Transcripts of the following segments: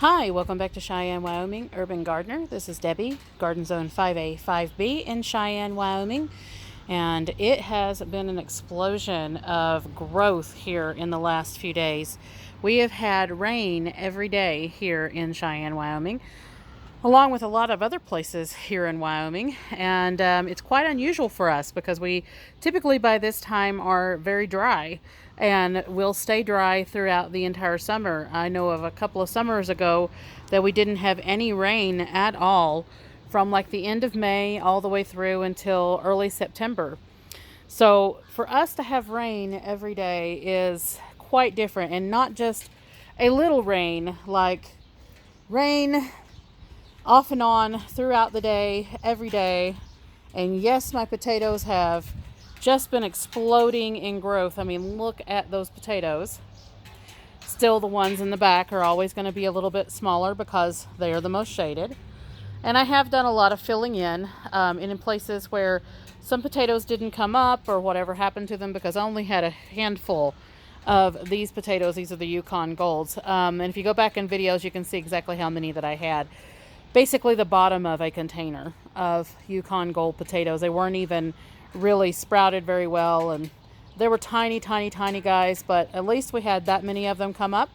Hi, welcome back to Cheyenne, Wyoming, Urban Gardener. This is Debbie, Garden Zone 5A, 5B in Cheyenne, Wyoming. And it has been an explosion of growth here in the last few days. We have had rain every day here in Cheyenne, Wyoming, along with a lot of other places here in Wyoming. And it's quite unusual for us because we typically by this time are very dry and will stay dry throughout the entire summer. I know of a couple of summers ago that we didn't have any rain at all from like the end of May all the way through until early September. So for us to have rain every day is quite different, and not just a little rain, like rain off and on throughout the day, every day. And yes, my potatoes have just been exploding in growth. I mean, look at those potatoes. Still, the ones in the back are always going to be a little bit smaller because they are the most shaded. And I have done a lot of filling in places where some potatoes didn't come up or whatever happened to them, because I only had a handful of these potatoes. These are the Yukon Golds. And if you go back in videos, you can see exactly how many that I had. Basically the bottom of a container of Yukon Gold potatoes. They weren't even really sprouted very well, and they were tiny guys, but at least we had that many of them come up.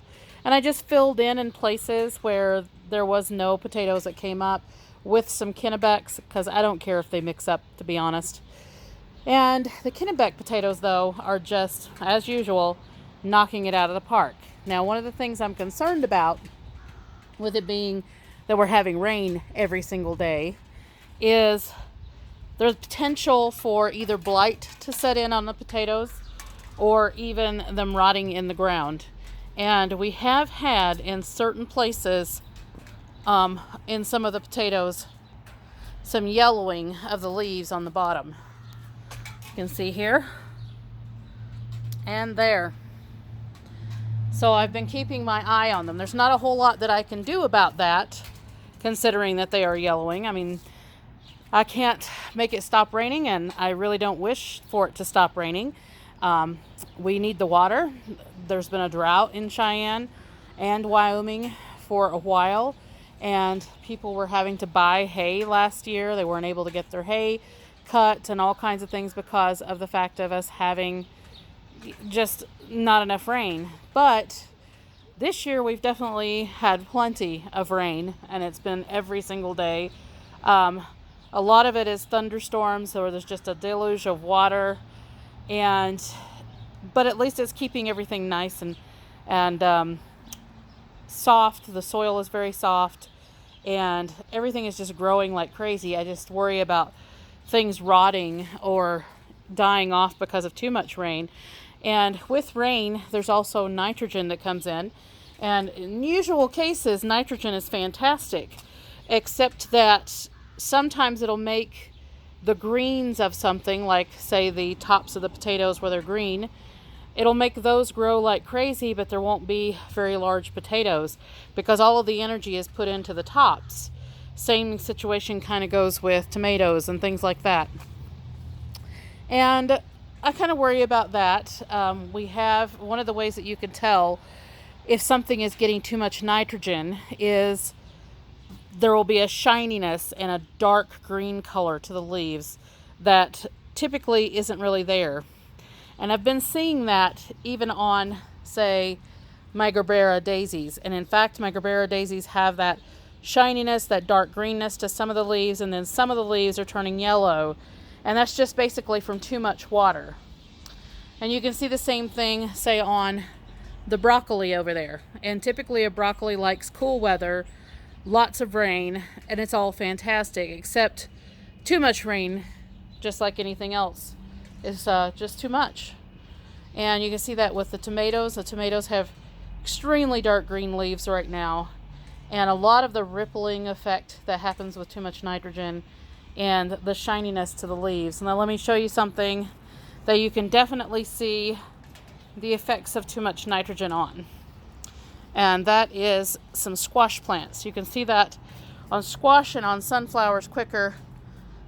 And I just filled in places where there was no potatoes that came up with some Kennebecks, because I don't care if they mix up, to be honest. And the Kennebec potatoes, though, are just, as usual, knocking it out of the park. Now, one of the things I'm concerned about with it being that we're having rain every single day is there's potential for either blight to set in on the potatoes or even them rotting in the ground. And we have had in certain places, in some of the potatoes, some yellowing of the leaves on the bottom. You can see here and there. So I've been keeping my eye on them. There's not a whole lot that I can do about that, considering that they are yellowing. I mean, I can't make it stop raining, and I really don't wish for it to stop raining. We need the water. There's been a drought in Cheyenne and Wyoming for a while, and people were having to buy hay last year. They weren't able to get their hay cut and all kinds of things because of the fact of us having just not enough rain. But this year we've definitely had plenty of rain, and it's been every single day. A lot of it is thunderstorms, or there's just a deluge of water, but at least it's keeping everything nice and soft. The soil is very soft, and everything is just growing like crazy. I just worry about things rotting or dying off because of too much rain. And with rain, there's also nitrogen that comes in. And in usual cases, nitrogen is fantastic, except that sometimes it'll make the greens of something, like say the tops of the potatoes where they're green, it'll make those grow like crazy, but there won't be very large potatoes because all of the energy is put into the tops. Same situation kind of goes with tomatoes and things like that. And I kind of worry about that. We have one of the ways that you can tell if something is getting too much nitrogen is there will be a shininess and a dark green color to the leaves that typically isn't really there. And I've been seeing that even on, say, my Gerbera daisies. And in fact, my Gerbera daisies have that shininess, that dark greenness to some of the leaves, and then some of the leaves are turning yellow. And that's just basically from too much water. And you can see the same thing, say, on the broccoli over there. And typically a broccoli likes cool weather, lots of rain, and it's all fantastic, except too much rain, just like anything else, is just too much. And you can see that with the tomatoes. The tomatoes have extremely dark green leaves right now, and a lot of the rippling effect that happens with too much nitrogen and the shininess to the leaves. Now let me show you something that you can definitely see the effects of too much nitrogen on. And that is some squash plants. You can see that on squash and on sunflowers quicker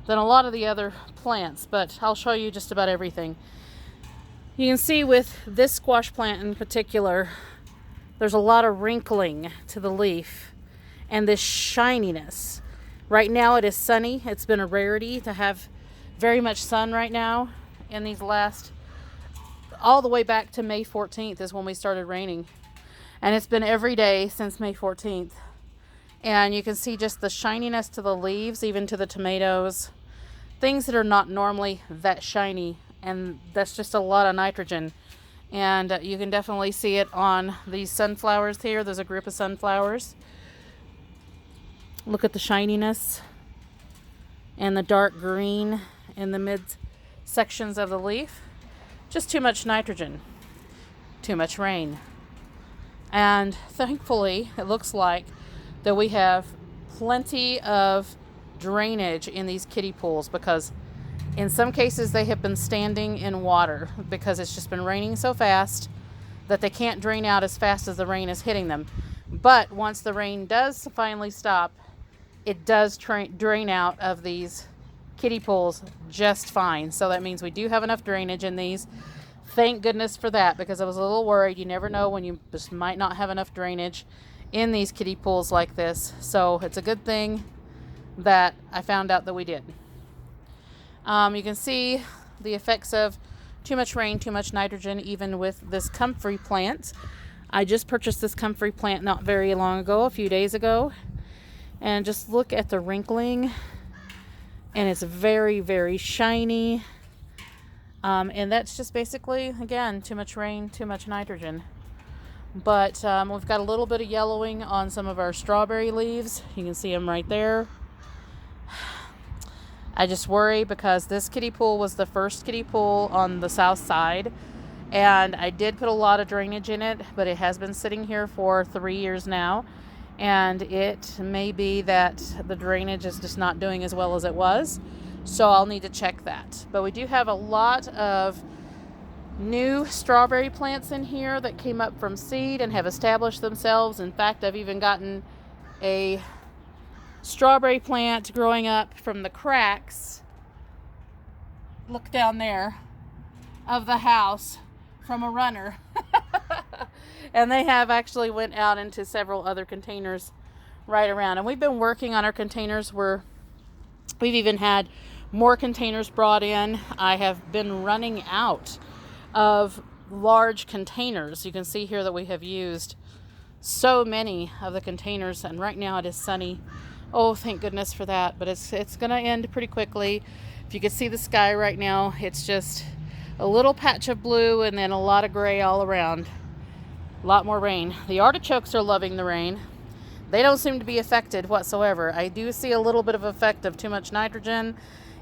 than a lot of the other plants, but I'll show you just about everything. You can see with this squash plant in particular, there's a lot of wrinkling to the leaf and this shininess. Right now it is sunny. It's been a rarity to have very much sun right now in these last, all the way back to May 14th is when we started raining. And it's been every day since May 14th. And you can see just the shininess to the leaves, even to the tomatoes. Things that are not normally that shiny. And that's just a lot of nitrogen. And you can definitely see it on these sunflowers here. There's a group of sunflowers. Look at the shininess and the dark green in the mid sections of the leaf. Just too much nitrogen, too much rain. And thankfully, it looks like that we have plenty of drainage in these kiddie pools, because in some cases they have been standing in water because it's just been raining so fast that they can't drain out as fast as the rain is hitting them. But once the rain does finally stop, it does drain out of these kiddie pools just fine. So that means we do have enough drainage in these. Thank goodness for that, because I was a little worried. You never know when you just might not have enough drainage in these kiddie pools like this. So it's a good thing that I found out that we did. You can see the effects of too much rain, too much nitrogen, even with this comfrey plant. I just purchased this comfrey plant not very long ago, a few days ago. And just look at the wrinkling. And it's very, very shiny. And that's just basically, again, too much rain, too much nitrogen. But we've got a little bit of yellowing on some of our strawberry leaves. You can see them right there. I just worry because this kiddie pool was the first kiddie pool on the south side. And I did put a lot of drainage in it, but it has been sitting here for 3 years now. And it may be that the drainage is just not doing as well as it was. So I'll need to check that. But we do have a lot of new strawberry plants in here that came up from seed and have established themselves. In fact, I've even gotten a strawberry plant growing up from the cracks, look down there, of the house from a runner. And they have actually went out into several other containers right around. And we've been working on our containers where we've even had more containers brought in. I have been running out of large containers. You can see here that we have used so many of the containers, and right now it is sunny. Oh, thank goodness for that. But it's going to end pretty quickly. If you can see the sky right now, it's just a little patch of blue and then a lot of gray all around. A lot more rain. The artichokes are loving the rain. They don't seem to be affected whatsoever. I do see a little bit of effect of too much nitrogen,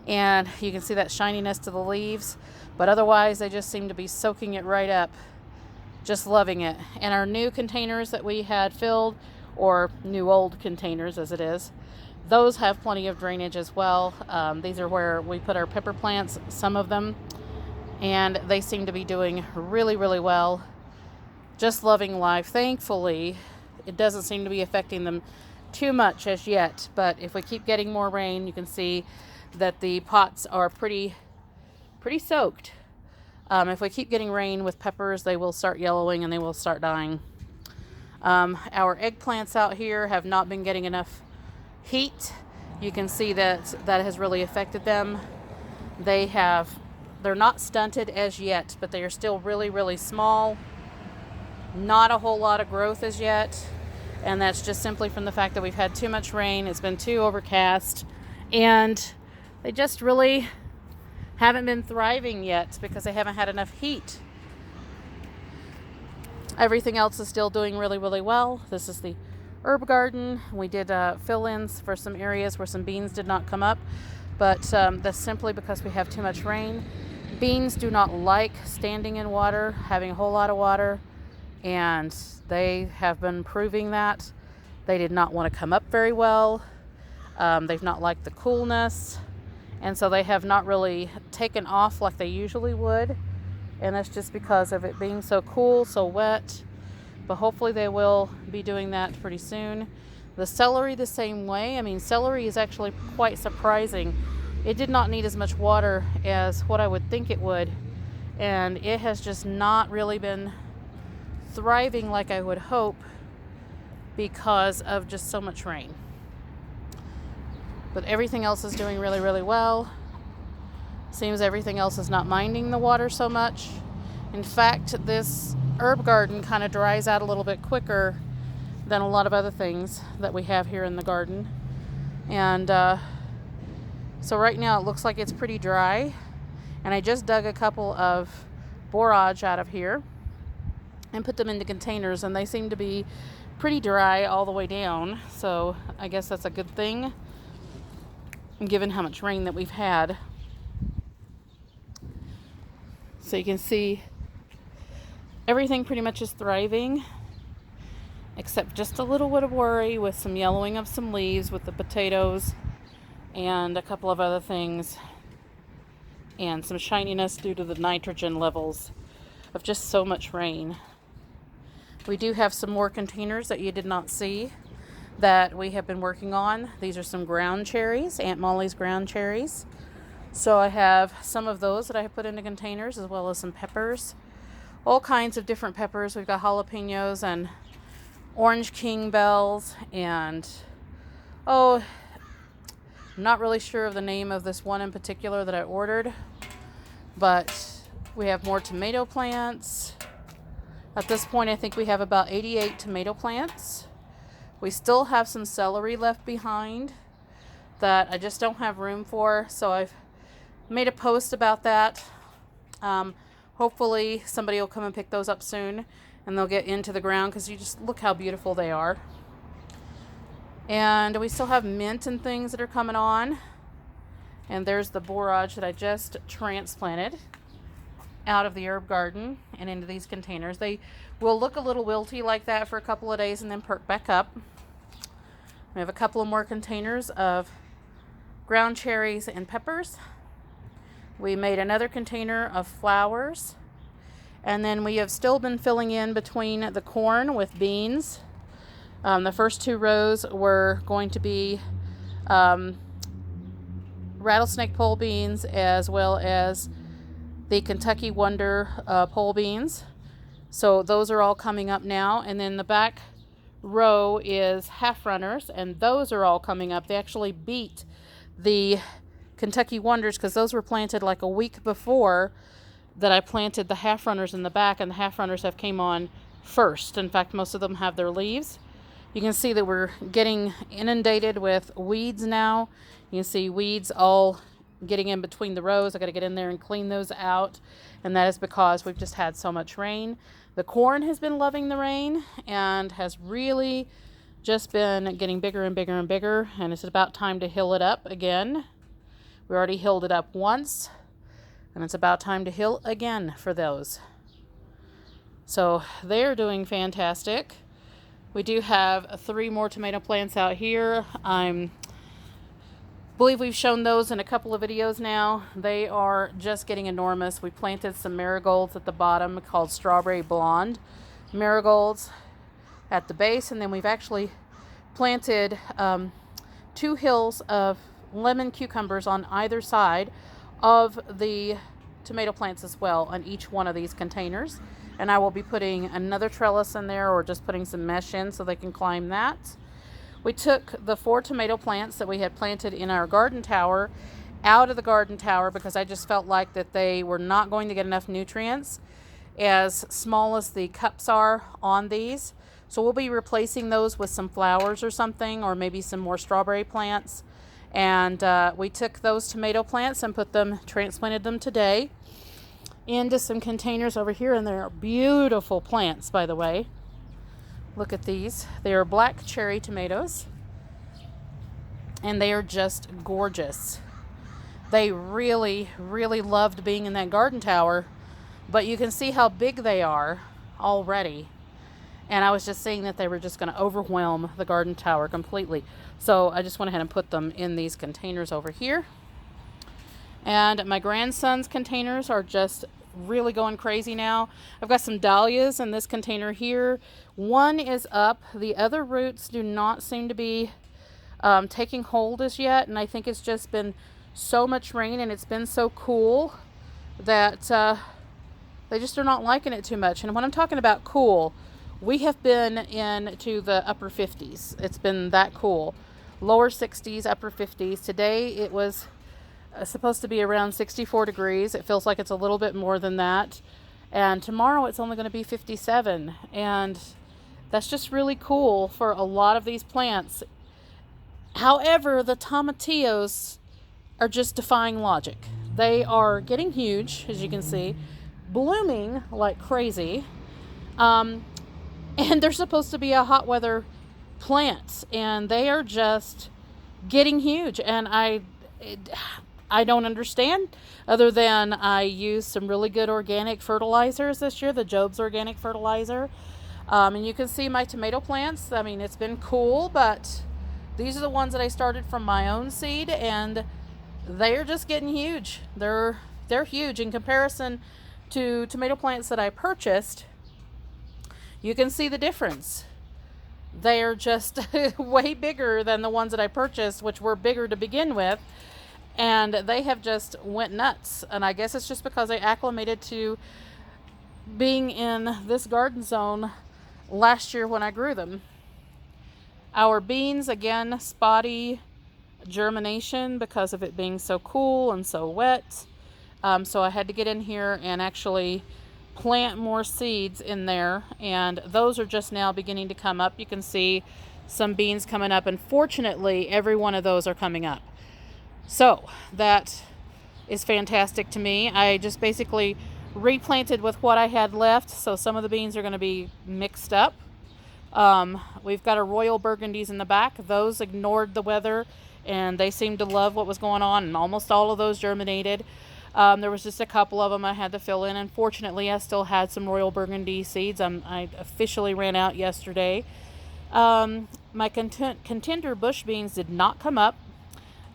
and you can see that shininess to the leaves, but otherwise they just seem to be soaking it right up, just loving it. And our new containers that we had filled, or new old containers as it is, those have plenty of drainage as well. These are where we put our pepper plants, some of them, and they seem to be doing really, really well. Just loving life. Thankfully, it doesn't seem to be affecting them too much as yet, but if we keep getting more rain, you can see that the pots are pretty soaked. If we keep getting rain with peppers, they will start yellowing and they will start dying. Our eggplants out here have not been getting enough heat. You can see that has really affected them. They're not stunted as yet, but they are still really, really small. Not a whole lot of growth as yet, and that's just simply from the fact that we've had too much rain. It's been too overcast, and they just really haven't been thriving yet because they haven't had enough heat. Everything else is still doing really, really well. This is the herb garden. We did fill-ins for some areas where some beans did not come up, but that's simply because we have too much rain. Beans do not like standing in water, having a whole lot of water. And they have been proving that. They did not want to come up very well. They've not liked the coolness. And so they have not really taken off like they usually would. And that's just because of it being so cool, so wet. But hopefully they will be doing that pretty soon. The celery the same way. I mean, celery is actually quite surprising. It did not need as much water as what I would think it would. And it has just not really been thriving like I would hope because of just so much rain. But everything else is doing really, really well. Seems everything else is not minding the water so much. In fact, this herb garden kind of dries out a little bit quicker than a lot of other things that we have here in the garden. And so right now it looks like it's pretty dry. And I just dug a couple of borage out of here and put them into containers, and they seem to be pretty dry all the way down. So I guess that's a good thing, given how much rain that we've had. So you can see everything pretty much is thriving, except just a little bit of worry with some yellowing of some leaves with the potatoes and a couple of other things, and some shininess due to the nitrogen levels of just so much rain. We do have some more containers that you did not see that we have been working on. These are some ground cherries, Aunt Molly's ground cherries. So I have some of those that I have put into containers, as well as some peppers. All kinds of different peppers. We've got jalapenos and orange king bells, and I'm not really sure of the name of this one in particular that I ordered, but we have more tomato plants. At this point, I think we have about 88 tomato plants. We still have some celery left behind that I just don't have room for, so I've made a post about that. Hopefully somebody will come and pick those up soon, and they'll get into the ground, because you just look how beautiful they are. And we still have mint and things that are coming on. And there's the borage that I just transplanted out of the herb garden and into these containers. They will look a little wilty like that for a couple of days and then perk back up. We have a couple of more containers of ground cherries and peppers. We made another container of flowers. And then we have still been filling in between the corn with beans. The first two rows were going to be rattlesnake pole beans, as well as the Kentucky Wonder pole beans. So those are all coming up now. And then the back row is half runners, and those are all coming up. They actually beat the Kentucky Wonders, because those were planted like a week before that I planted the half runners in the back, and the half runners have came on first. In fact, most of them have their leaves. You can see that we're getting inundated with weeds now. You can see weeds all getting in between the rows. I got to get in there and clean those out, and that is because we've just had so much rain. The corn has been loving the rain and has really just been getting bigger and bigger and bigger, and it's about time to hill it up again. We already hilled it up once, and it's about time to hill again for those. So they're doing fantastic. We do have 3 more tomato plants out here. I believe we've shown those in a couple of videos now. They are just getting enormous. We planted some marigolds at the bottom called strawberry blonde marigolds at the base, and then we've actually planted 2 hills of lemon cucumbers on either side of the tomato plants as well, on each one of these containers. And I will be putting another trellis in there, or just putting some mesh in so they can climb that. We took the 4 tomato plants that we had planted in our garden tower out of the garden tower, because I just felt like that they were not going to get enough nutrients, as small as the cups are on these. So we'll be replacing those with some flowers or something, or maybe some more strawberry plants. And we took those tomato plants and transplanted them today into some containers over here, and they're beautiful plants, by the way. Look at these. They are black cherry tomatoes, and they are just gorgeous. They really, really loved being in that garden tower, but you can see how big they are already. And I was just saying that they were just going to overwhelm the garden tower completely. So I just went ahead and put them in these containers over here. And my grandson's containers are just really going crazy now. I've got some dahlias in this container here. One is up. The other roots do not seem to be taking hold as yet. And I think it's just been so much rain, and it's been so cool that they just are not liking it too much. And when I'm talking about cool, we have been into the upper 50s. It's been that cool. Lower 60s, upper 50s. Today it was supposed to be around 64 degrees. It feels like it's a little bit more than that. And tomorrow it's only going to be 57. And that's just really cool for a lot of these plants. However, the tomatillos are just defying logic. They are getting huge, as you can see, blooming like crazy. And they're supposed to be a hot weather plant, and they are just getting huge. And I don't understand, other than I used some really good organic fertilizers this year, the Job's organic fertilizer. And you can see my tomato plants. I mean, it's been cool, but these are the ones that I started from my own seed, and they're just getting huge. They're huge in comparison to tomato plants that I purchased. You can see the difference. They are just way bigger than the ones that I purchased, which were bigger to begin with. And they have just went nuts. And I guess it's just because I acclimated to being in this garden zone last year when I grew them. Our beans, again, spotty germination because of it being so cool and so wet. So I had to get in here and actually plant more seeds in there, and those are just now beginning to come up. You can see some beans coming up, and fortunately every one of those are coming up. So that is fantastic to me. I just basically replanted with what I had left, so some of the beans are going to be mixed up. We've got a Royal Burgundies in the back. Those ignored the weather, and they seemed to love what was going on, and almost all of those germinated. There was just a couple of them I had to fill in. Unfortunately, I still had some Royal Burgundy seeds. I officially ran out yesterday. My contender bush beans did not come up.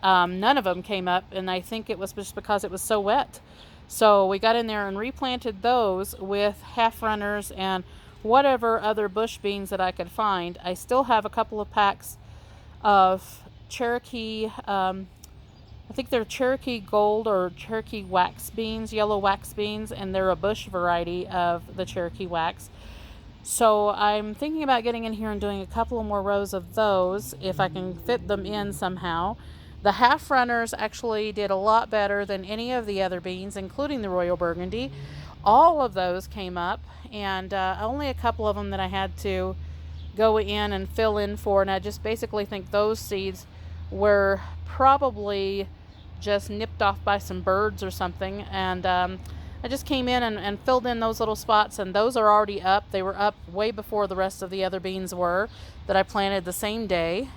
None of them came up, and I think it was just because it was so wet. So we got in there and replanted those with half runners and whatever other bush beans that I could find. I still have a couple of packs of Cherokee, I think they're Cherokee Gold or Cherokee Wax beans, yellow wax beans, and they're a bush variety of the Cherokee Wax. So I'm thinking about getting in here and doing a couple of more rows of those if I can fit them in somehow. The half runners actually did a lot better than any of the other beans, including the Royal Burgundy. All of those came up, and only a couple of them that I had to go in and fill in for, and I just basically think those seeds were probably just nipped off by some birds or something. And I just came in and filled in those little spots, and those are already up. They were up way before the rest of the other beans were that I planted the same day.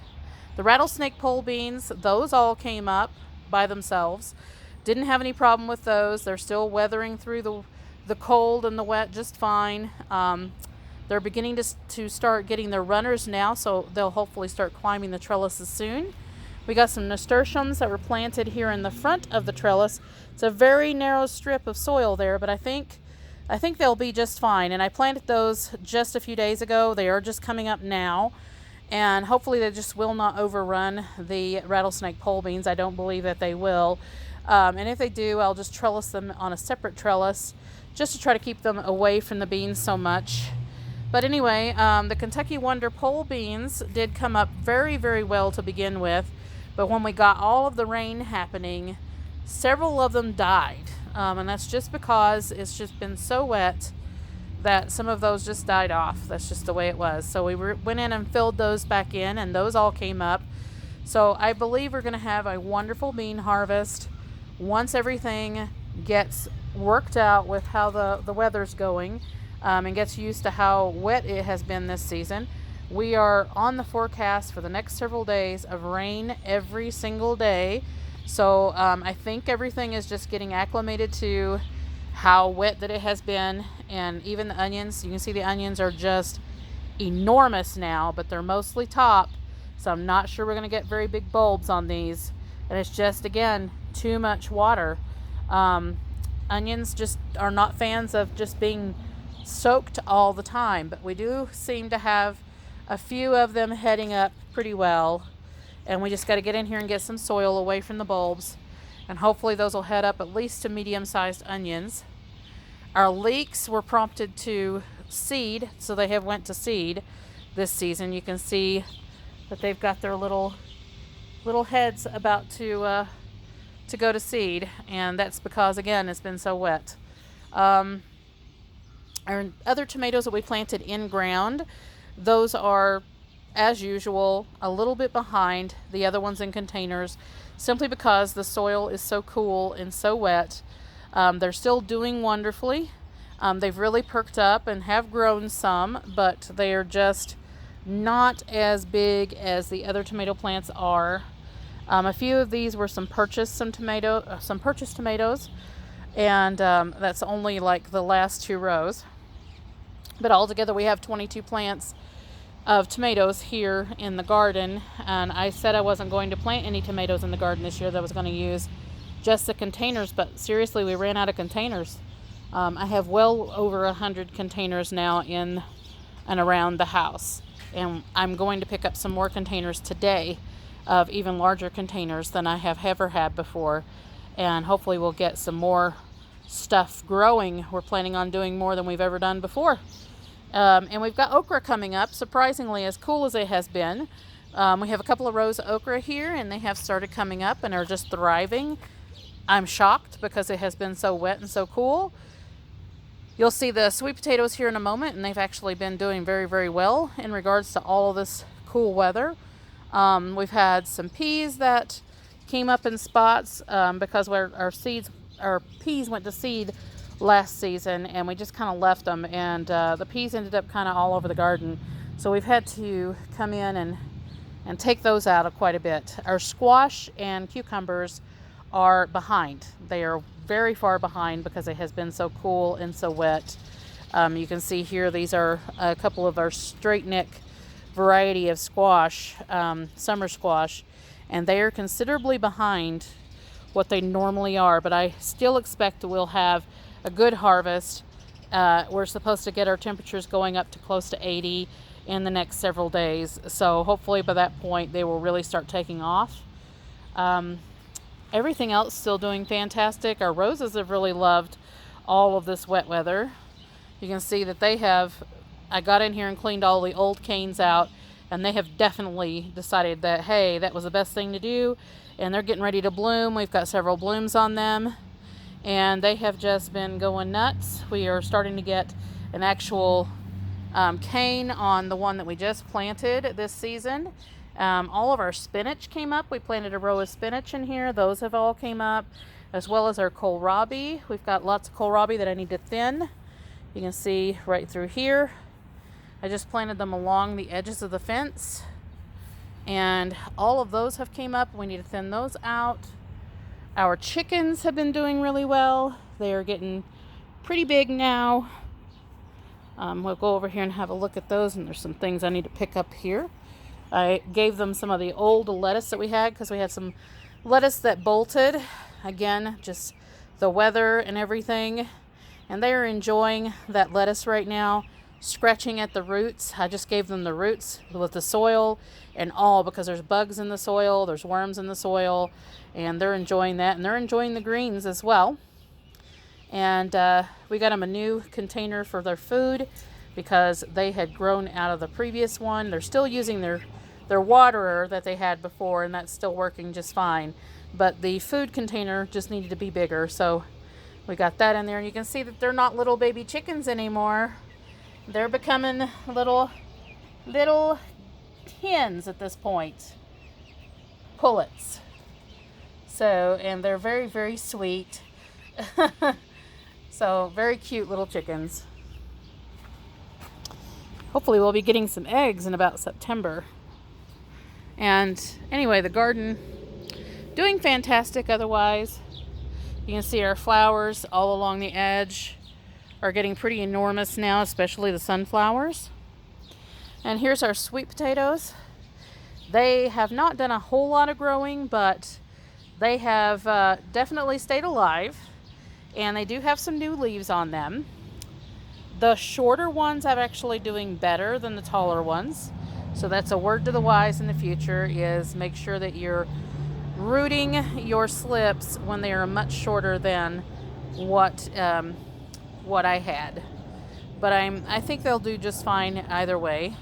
The rattlesnake pole beans, those all came up by themselves. Didn't have any problem with those. They're still weathering through the cold and the wet just fine. They're beginning to start getting their runners now, so they'll hopefully start climbing the trellises soon. We got some nasturtiums that were planted here in the front of the trellis. It's a very narrow strip of soil there, but I think they'll be just fine. And I planted those just a few days ago. They are just coming up now, and hopefully they just will not overrun the rattlesnake pole beans. I don't believe that they will. And if they do, I'll just trellis them on a separate trellis just to try to keep them away from the beans so much. But anyway, the Kentucky Wonder pole beans did come up very, very well to begin with. But when we got all of the rain happening, several of them died. And that's just because it's just been so wet that some of those just died off. That's just the way it was. So we went in and filled those back in, and those all came up. So I believe we're going to have a wonderful bean harvest once everything gets worked out with how the weather's going, and gets used to how wet it has been this season. We are on the forecast for the next several days of rain every single day. So I think everything is just getting acclimated to how wet that it has been. And even the onions, you can see the onions are just enormous now, but they're mostly top. So I'm not sure we're going to get very big bulbs on these. And it's just, again, too much water. Onions just are not fans of just being soaked all the time, but we do seem to have a few of them heading up pretty well, and we just got to get in here and get some soil away from the bulbs, and hopefully those will head up at least to medium-sized onions. Our leeks were prompted to seed, so they have went to seed this season. You can see that they've got their little heads about to go to seed, and that's because, again, it's been so wet. Our other tomatoes that we planted in ground, those are, as usual, a little bit behind the other ones in containers, simply because the soil is so cool and so wet. They're still doing wonderfully. They've really perked up and have grown some, but they are just not as big as the other tomato plants are. A few of these were some purchased tomatoes, and that's only like the last 2 rows. But altogether we have 22 plants of tomatoes here in the garden, and I said I wasn't going to plant any tomatoes in the garden this year, that I was going to use just the containers, but seriously, we ran out of containers. I have well over 100 containers now in and around the house, and I'm going to pick up some more containers today, of even larger containers than I have ever had before, and hopefully we'll get some more stuff growing. We're planning on doing more than we've ever done before. And we've got okra coming up, surprisingly, as cool as it has been. We have a couple of rows of okra here, and they have started coming up and are just thriving. I'm shocked because it has been so wet and so cool. You'll see the sweet potatoes here in a moment, and they've actually been doing very, very well in regards to all of this cool weather. We've had some peas that came up in spots because our peas went to seed last season, and we just kind of left them, and the peas ended up kind of all over the garden, so we've had to come in and take those out of quite a bit. Our squash and cucumbers are behind. They are very far behind because it has been so cool and so wet. You can see here, these are a couple of our straight neck variety of squash, summer squash, and they are considerably behind what they normally are, but I still expect that we'll have a good harvest. We're supposed to get our temperatures going up to close to 80 in the next several days, so hopefully by that point they will really start taking off. Everything else still doing fantastic. Our roses have really loved all of this wet weather. You can see that I got in here and cleaned all the old canes out, and they have definitely decided that, hey, that was the best thing to do, and they're getting ready to bloom. We've got several blooms on them, and they have just been going nuts. We are starting to get an actual cane on the one that we just planted this season. All of our spinach came up. We planted a row of spinach in here. Those have all came up, as well as our kohlrabi. We've got lots of kohlrabi that I need to thin. You can see right through here. I just planted them along the edges of the fence, and all of those have came up. We need to thin those out. Our chickens have been doing really well. They are getting pretty big now. We'll go over here and have a look at those, and there's some things I need to pick up here. I gave them some of the old lettuce that we had because we had some lettuce that bolted. Again, just the weather and everything. And they are enjoying that lettuce right now, scratching at the roots. I just gave them the roots with the soil and all, because there's bugs in the soil, there's worms in the soil, and they're enjoying that. And they're enjoying the greens as well. And we got them a new container for their food because they had grown out of the previous one. They're still using their waterer that they had before, and that's still working just fine. But the food container just needed to be bigger, so we got that in there. And you can see that they're not little baby chickens anymore. They're becoming little hens at this point. Pullets. So, and they're very, very sweet. So, very cute little chickens. Hopefully we'll be getting some eggs in about September. And anyway, the garden doing fantastic otherwise. You can see our flowers all along the edge are getting pretty enormous now, especially the sunflowers. And here's our sweet potatoes. They have not done a whole lot of growing, but they have definitely stayed alive, and they do have some new leaves on them. The shorter ones are actually doing better than the taller ones. So that's a word to the wise in the future, is make sure that you're rooting your slips when they are much shorter than what I had. but I think they'll do just fine either way.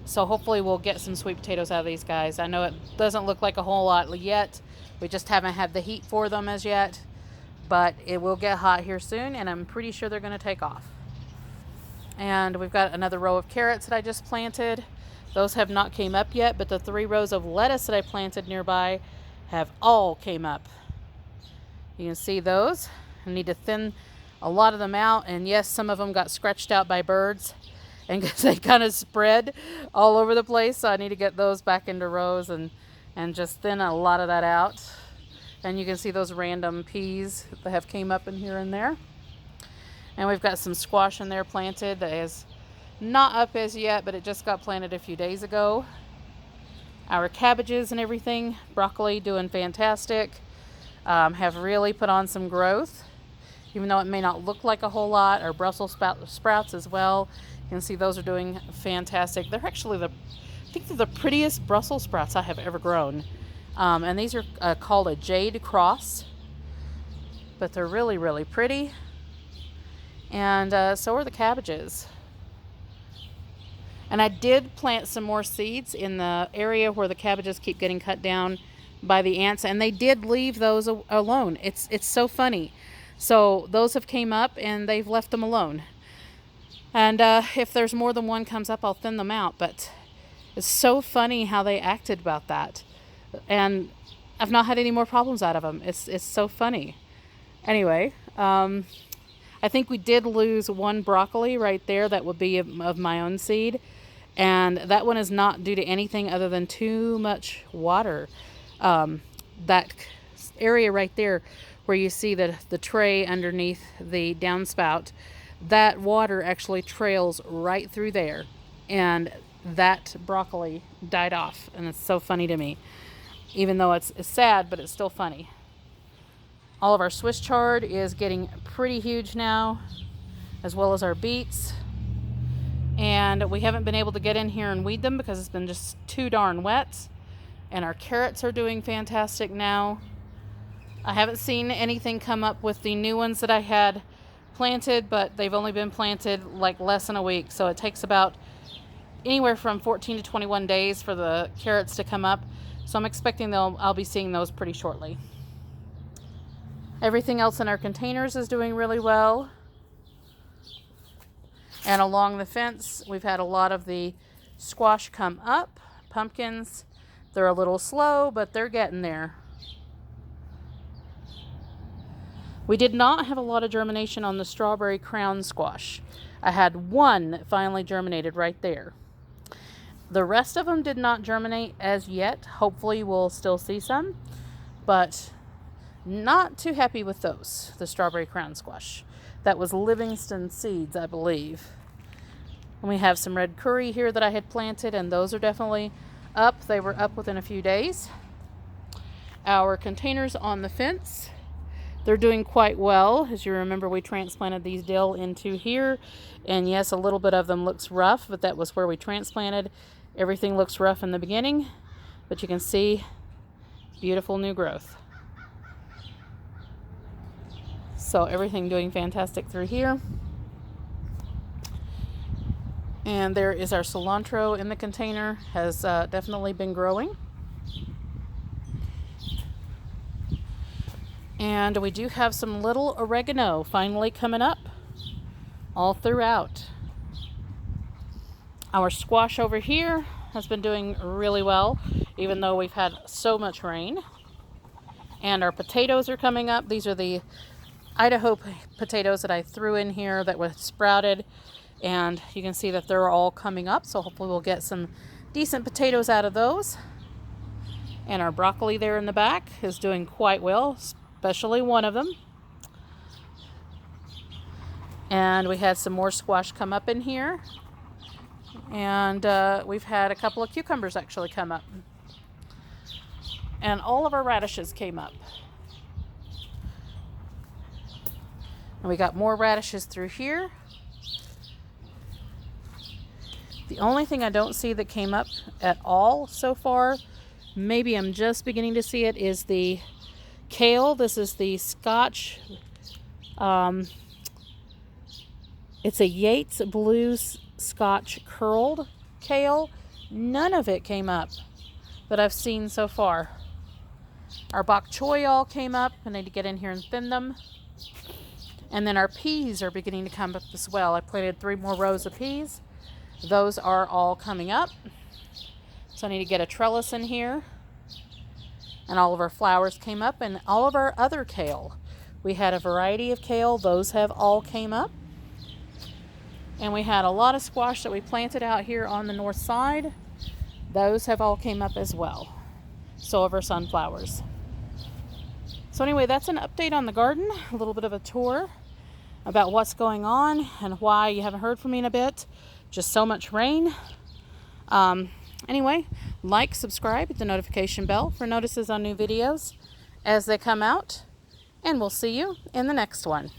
So hopefully we'll get some sweet potatoes out of these guys. I know it doesn't look like a whole lot yet. We just haven't had the heat for them as yet, but it will get hot here soon, and I'm pretty sure they're going to take off. And we've got another row of carrots that I just planted. Those have not came up yet, but the 3 rows of lettuce that I planted nearby have all came up. You can see those. I need to thin a lot of them out, and yes, some of them got scratched out by birds, and they kind of spread all over the place, so I need to get those back into rows and just thin a lot of that out. And you can see those random peas that have came up in here and there. And we've got some squash in there planted that is not up as yet, but it just got planted a few days ago. Our cabbages and everything, broccoli, doing fantastic. Have really put on some growth, even though it may not look like a whole lot. Our Brussels sprouts as well. You can see those are doing fantastic. They're actually I think they're the prettiest Brussels sprouts I have ever grown. And these are called a jade cross, but they're really, really pretty. And so are the cabbages. And I did plant some more seeds in the area where the cabbages keep getting cut down by the ants, and they did leave those alone. It's so funny. So those have came up and they've left them alone. And if there's more than one comes up, I'll thin them out. But it's so funny how they acted about that. And I've not had any more problems out of them. It's so funny. Anyway, I think we did lose one broccoli right there that would be of my own seed. And that one is not due to anything other than too much water. That area right there where you see the tray underneath the downspout, that water actually trails right through there, and that broccoli died off. And it's so funny to me, even though it's sad, but it's still funny. All of our Swiss chard is getting pretty huge now, as well as our beets. And we haven't been able to get in here and weed them because it's been just too darn wet. And our carrots are doing fantastic now. I haven't seen anything come up with the new ones that I had planted, but they've only been planted like less than a week. So it takes about anywhere from 14 to 21 days for the carrots to come up. So I'm expecting I'll be seeing those pretty shortly. Everything else in our containers is doing really well. And along the fence, we've had a lot of the squash come up. Pumpkins, they're a little slow, but they're getting there. We did not have a lot of germination on the strawberry crown squash. I had one that finally germinated right there. The rest of them did not germinate as yet. Hopefully we'll still see some, but not too happy with those, the strawberry crown squash. That was Livingston seeds, I believe. And we have some red curry here that I had planted, and those are definitely up. They were up within a few days. Our containers on the fence, they're doing quite well. As you remember, we transplanted these dill into here, and yes, a little bit of them looks rough, but that was where we transplanted. Everything looks rough in the beginning, but you can see beautiful new growth. So everything doing fantastic through here. And there is our cilantro in the container, has definitely been growing. And we do have some little oregano finally coming up all throughout. Our squash over here has been doing really well, even though we've had so much rain. And our potatoes are coming up. These are the Idaho potatoes that I threw in here that were sprouted, and you can see that they're all coming up, so hopefully we'll get some decent potatoes out of those. And our broccoli there in the back is doing quite well, especially one of them. And we had some more squash come up in here, and we've had a couple of cucumbers actually come up, and all of our radishes came up. And we got more radishes through here. The only thing I don't see that came up at all so far, maybe I'm just beginning to see it, is the kale. This is the Scotch It's a Yates Blue Scotch curled kale. None of it came up that I've seen so far. Our bok choy all came up. I need to get in here and thin them. And then our peas are beginning to come up as well. I planted 3 more rows of peas. Those are all coming up. So I need to get a trellis in here. And all of our flowers came up, and all of our other kale. We had a variety of kale. Those have all came up. And we had a lot of squash that we planted out here on the north side. Those have all came up as well. So have our sunflowers. So anyway, that's an update on the garden. A little bit of a tour about what's going on and why you haven't heard from me in a bit. Just so much rain. Anyway, like, subscribe, hit the notification bell for notices on new videos as they come out. And we'll see you in the next one.